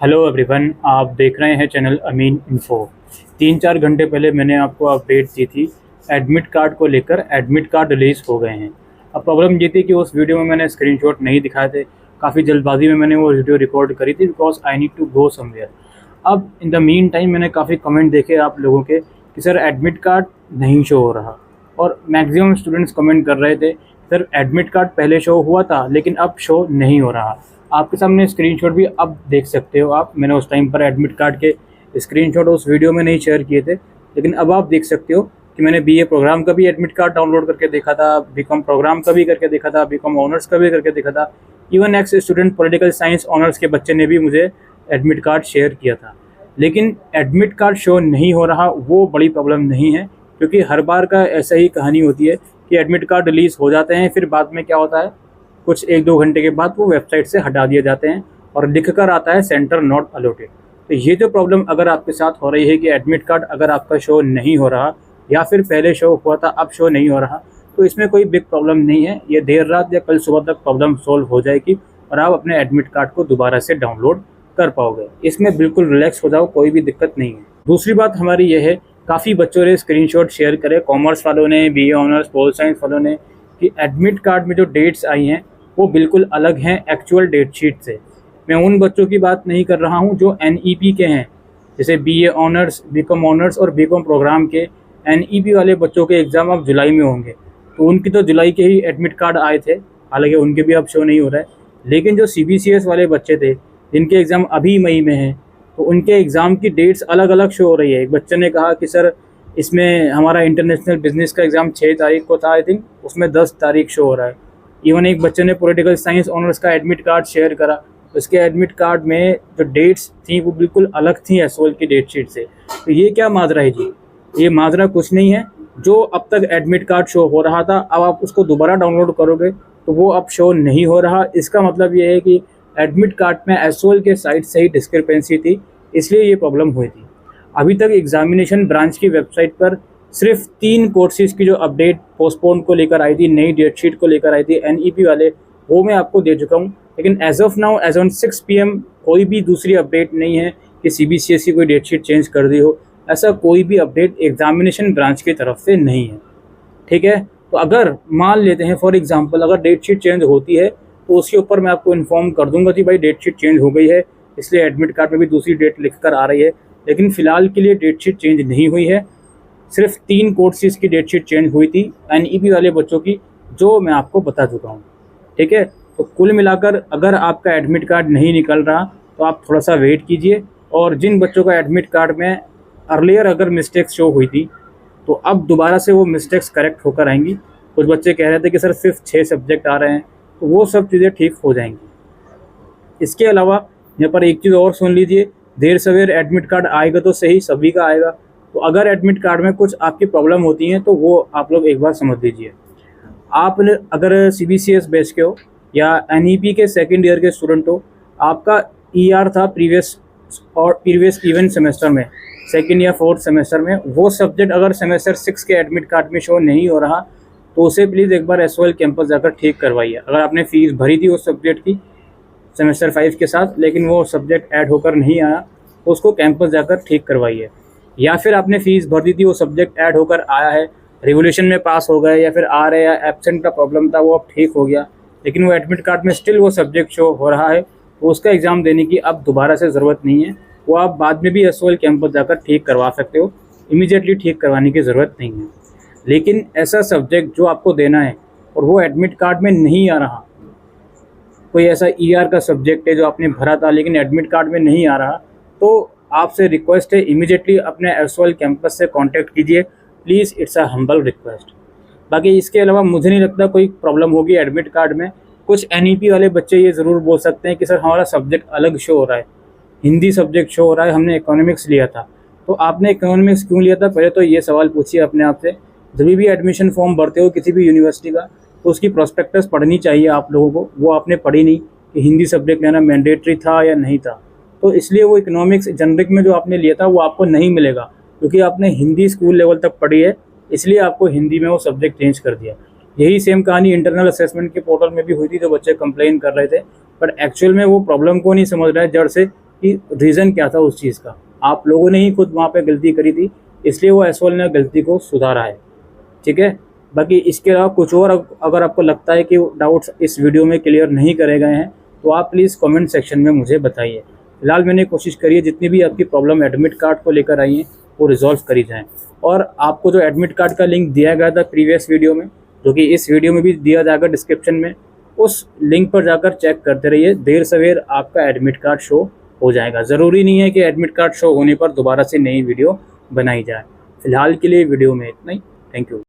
Hello everyone, आप देख रहे हैं चैनल अमीन इन्फो। 3-4 घंटे पहले मैंने आपको अपडेट दी थी एडमिट कार्ड को लेकर। एडमिट कार्ड रिलीज़ हो गए हैं। अब प्रॉब्लम ये थी कि उस वीडियो में मैंने स्क्रीनशॉट नहीं दिखाए थे। काफ़ी जल्दबाजी में मैंने वो वीडियो रिकॉर्ड करी थी because I need to go somewhere. अब इन द मीन टाइम मैंने काफ़ी कमेंट देखे आप लोगों के कि सर एडमिट कार्ड नहीं शो हो रहा, और मैक्सिमम स्टूडेंट्स कमेंट कर रहे थे सर एडमिट कार्ड पहले शो हुआ था लेकिन अब शो नहीं हो रहा। आपके सामने स्क्रीनशॉट भी अब देख सकते हो आप। मैंने उस टाइम पर एडमिट कार्ड के स्क्रीनशॉट उस वीडियो में नहीं शेयर किए थे, लेकिन अब आप देख सकते हो कि मैंने बीए प्रोग्राम का भी एडमिट कार्ड डाउनलोड करके देखा था, बीकॉम प्रोग्राम का भी करके देखा था, बीकॉम ऑनर्स का भी करके देखा था। Even x student political science honours के बच्चे ने भी मुझे एडमिट कार्ड शेयर किया था, लेकिन एडमिट कार्ड शो नहीं हो रहा। वो बड़ी प्रॉब्लम नहीं है, क्योंकि हर बार का ऐसा ही कहानी होती है कि एडमिट कार्ड रिलीज़ हो जाते हैं, फिर बाद में क्या होता है, कुछ 1-2 घंटे के बाद वो वेबसाइट से हटा दिए जाते हैं और लिख कर आता है सेंटर नॉट अलॉटेड। तो ये जो प्रॉब्लम अगर आपके साथ हो रही है कि एडमिट कार्ड अगर आपका शो नहीं हो रहा या फिर पहले शो हुआ था अब शो नहीं हो रहा, तो इसमें कोई बिग प्रॉब्लम नहीं है। ये देर रात या कल सुबह तक प्रॉब्लम सॉल्व हो जाएगी और आप अपने एडमिट कार्ड को दोबारा से डाउनलोड कर पाओगे। इसमें बिल्कुल रिलैक्स हो जाओ, कोई भी दिक्कत नहीं है। दूसरी बात हमारी ये है, काफ़ी बच्चों ने स्क्रीनशॉट शेयर करे, कॉमर्स वालों ने, बीए ऑनर्स, पोल साइंस वालों ने, कि एडमिट कार्ड में जो डेट्स आई हैं वो बिल्कुल अलग हैं एक्चुअल डेट शीट से। मैं उन बच्चों की बात नहीं कर रहा हूँ जो एनईपी के हैं, जैसे बीए ऑनर्स, बीकॉम ऑनर्स और बीकॉम प्रोग्राम के। एनईपी वाले बच्चों के एग्ज़ाम अब जुलाई में होंगे, तो उनकी तो जुलाई के ही एडमिट कार्ड आए थे, हालांकि उनके भी अब शो नहीं हो रहा है। लेकिन जो सीबीसीएस वाले बच्चे थे जिनके एग्ज़ाम अभी मई में हैं, तो उनके एग्ज़ाम की डेट्स अलग अलग शो हो रही है। एक बच्चे ने कहा कि सर इसमें हमारा इंटरनेशनल बिजनेस का एग्ज़ाम 6 तारीख को था, आई थिंक उसमें 10 तारीख शो हो रहा है। इवन एक बच्चे ने पॉलिटिकल साइंस ऑनर्स का एडमिट कार्ड शेयर करा, उसके एडमिट कार्ड में जो डेट्स थी वो बिल्कुल अलग थी एसओएल की डेट शीट से। तो ये क्या माजरा है जी? ये माजरा कुछ नहीं है। जो अब तक एडमिट कार्ड शो हो रहा था, अब आप उसको दोबारा डाउनलोड करोगे तो वो अब शो नहीं हो रहा। इसका मतलब ये है कि एडमिट कार्ड में एसओएल के साइड से ही डिस्क्रिपेंसी थी, इसलिए ये प्रॉब्लम हुई थी। अभी तक एग्जामिनेशन ब्रांच की वेबसाइट पर सिर्फ 3 कोर्सेज की जो अपडेट पोस्टपोन को लेकर आई थी, नई डेट शीट को लेकर आई थी एनईपी वाले, वो मैं आपको दे चुका हूँ। लेकिन as of now, as on 6 PM कोई भी दूसरी अपडेट नहीं है कि सीबीसीएसई कोई डेट शीट चेंज कर दी हो। ऐसा कोई भी अपडेट एग्जामिनेशन ब्रांच की तरफ से नहीं है, ठीक है। तो अगर मान लेते हैं फॉर एग्जांपल अगर डेट शीट चेंज होती है तो उसके ऊपर मैं आपको इन्फॉर्म कर दूंगा कि भाई डेट शीट चेंज हो गई है, इसलिए एडमिट कार्ड में भी दूसरी डेट लिख कर आ रही है। लेकिन फ़िलहाल के लिए डेट शीट चेंज नहीं हुई है। सिर्फ 3 कोर्सेज की डेट शीट चेंज हुई थी एनईपी वाले बच्चों की, जो मैं आपको बता चुका हूँ, ठीक है। तो कुल मिलाकर अगर आपका एडमिट कार्ड नहीं निकल रहा तो आप थोड़ा सा वेट कीजिए। और जिन बच्चों का एडमिट कार्ड में अर्लियर अगर मिस्टेक्स शो हुई थी, तो अब दोबारा से वो मिस्टेक्स करेक्ट होकर आएंगी। कुछ बच्चे कह रहे थे कि सर सिर्फ 6 सब्जेक्ट आ रहे हैं, तो वो सब चीज़ें ठीक हो जाएंगी। इसके अलावा यहाँ पर एक चीज़ और सुन लीजिए, देर सवेर एडमिट कार्ड आएगा तो सही, सभी का आएगा। तो अगर एडमिट कार्ड में कुछ आपकी प्रॉब्लम होती है तो वो आप लोग एक बार समझ लीजिए। आप अगर सीबीसीएस बैच के हो या एनईपी के सेकेंड ईयर के स्टूडेंट हो, आपका ईआर था प्रीवियस इवेंट सेमेस्टर में, सेकेंड या फोर्थ सेमेस्टर में, वो सब्जेक्ट अगर सेमेस्टर 6 के एडमिट कार्ड में शो नहीं हो रहा तो उसे प्लीज़ एक बार एसओएल कैंपस जाकर ठीक करवाइए। अगर आपने फ़ीस भरी थी उस सब्जेक्ट की सेमेस्टर 5 के साथ, लेकिन वो सब्जेक्ट ऐड होकर नहीं आया, तो उसको कैंपस जाकर ठीक करवाइए। या फिर आपने फ़ीस भर दी थी, वो सब्जेक्ट ऐड होकर आया है, रिवोल्यूशन में पास हो गए, या फिर आ रहे या एब्सेंट का प्रॉब्लम था वो अब ठीक हो गया, लेकिन वो एडमिट कार्ड में स्टिल वो सब्जेक्ट शो हो रहा है, तो उसका एग्ज़ाम देने की अब दोबारा से ज़रूरत नहीं है। वो आप बाद में भी एसओएल कैंपस जाकर ठीक करवा सकते हो, इमीडिएटली ठीक करवाने की ज़रूरत नहीं है। लेकिन ऐसा सब्जेक्ट जो आपको देना है और वो एडमिट कार्ड में नहीं आ रहा, कोई ऐसा ईआर का सब्जेक्ट है जो आपने भरा था लेकिन एडमिट कार्ड में नहीं आ रहा, तो आपसे रिक्वेस्ट है इमीडिएटली अपने एसओएल कैंपस से कांटेक्ट कीजिए please, it's a humble request. बाकी इसके अलावा मुझे नहीं लगता कोई प्रॉब्लम होगी एडमिट कार्ड में। कुछ एनईपी वाले बच्चे ये ज़रूर बोल सकते हैं कि सर हमारा सब्जेक्ट अलग शो हो रहा है, हिंदी सब्जेक्ट शो हो रहा है, हमने इकोनॉमिक्स लिया था। तो आपने इकोनॉमिक्स क्यों लिया था, पहले तो ये सवाल पूछिए अपने आप से। जब भी एडमिशन फॉर्म भरते हो किसी भी यूनिवर्सिटी का, तो उसकी प्रोस्पेक्टस पढ़नी चाहिए आप लोगों को। वो आपने पढ़ी नहीं कि हिंदी सब्जेक्ट लेना मैंडेटरी था या नहीं था, तो इसलिए वो इकोनॉमिक्स जनरिक में जो आपने लिया था वो आपको नहीं मिलेगा, क्योंकि आपने हिंदी स्कूल लेवल तक पढ़ी है, इसलिए आपको हिंदी में वो सब्जेक्ट चेंज कर दिया। यही सेम कहानी इंटरनल असेसमेंट के पोर्टल में भी हुई थी, जो बच्चे कंप्लेन कर रहे थे, बट एक्चुअल में वो प्रॉब्लम को नहीं समझ रहे हैं जड़ से, कि रीज़न क्या था उस चीज़ का। आप लोगों ने ही खुद वहाँ पे गलती करी थी, इसलिए वो एसओएल ने गलती को सुधारा है, ठीक है। बाकी इसके अलावा कुछ और अगर आपको लगता है कि डाउट्स इस वीडियो में क्लियर नहीं करे गए हैं तो आप प्लीज़ कमेंट सेक्शन में मुझे बताइए। फिलहाल मैंने कोशिश करी है जितनी भी आपकी प्रॉब्लम एडमिट कार्ड को लेकर आई है वो रिजॉल्व करी जाएँ। और आपको जो एडमिट कार्ड का लिंक दिया गया था प्रीवियस वीडियो में, जो कि इस वीडियो में भी दिया जाएगा डिस्क्रिप्शन में, उस लिंक पर जाकर चेक करते रहिए। देर सवेर आपका एडमिट कार्ड शो हो जाएगा। ज़रूरी नहीं है कि एडमिट कार्ड शो होने पर दोबारा से नई वीडियो बनाई जाए। फिलहाल के लिए वीडियो में इतना ही। Thank you.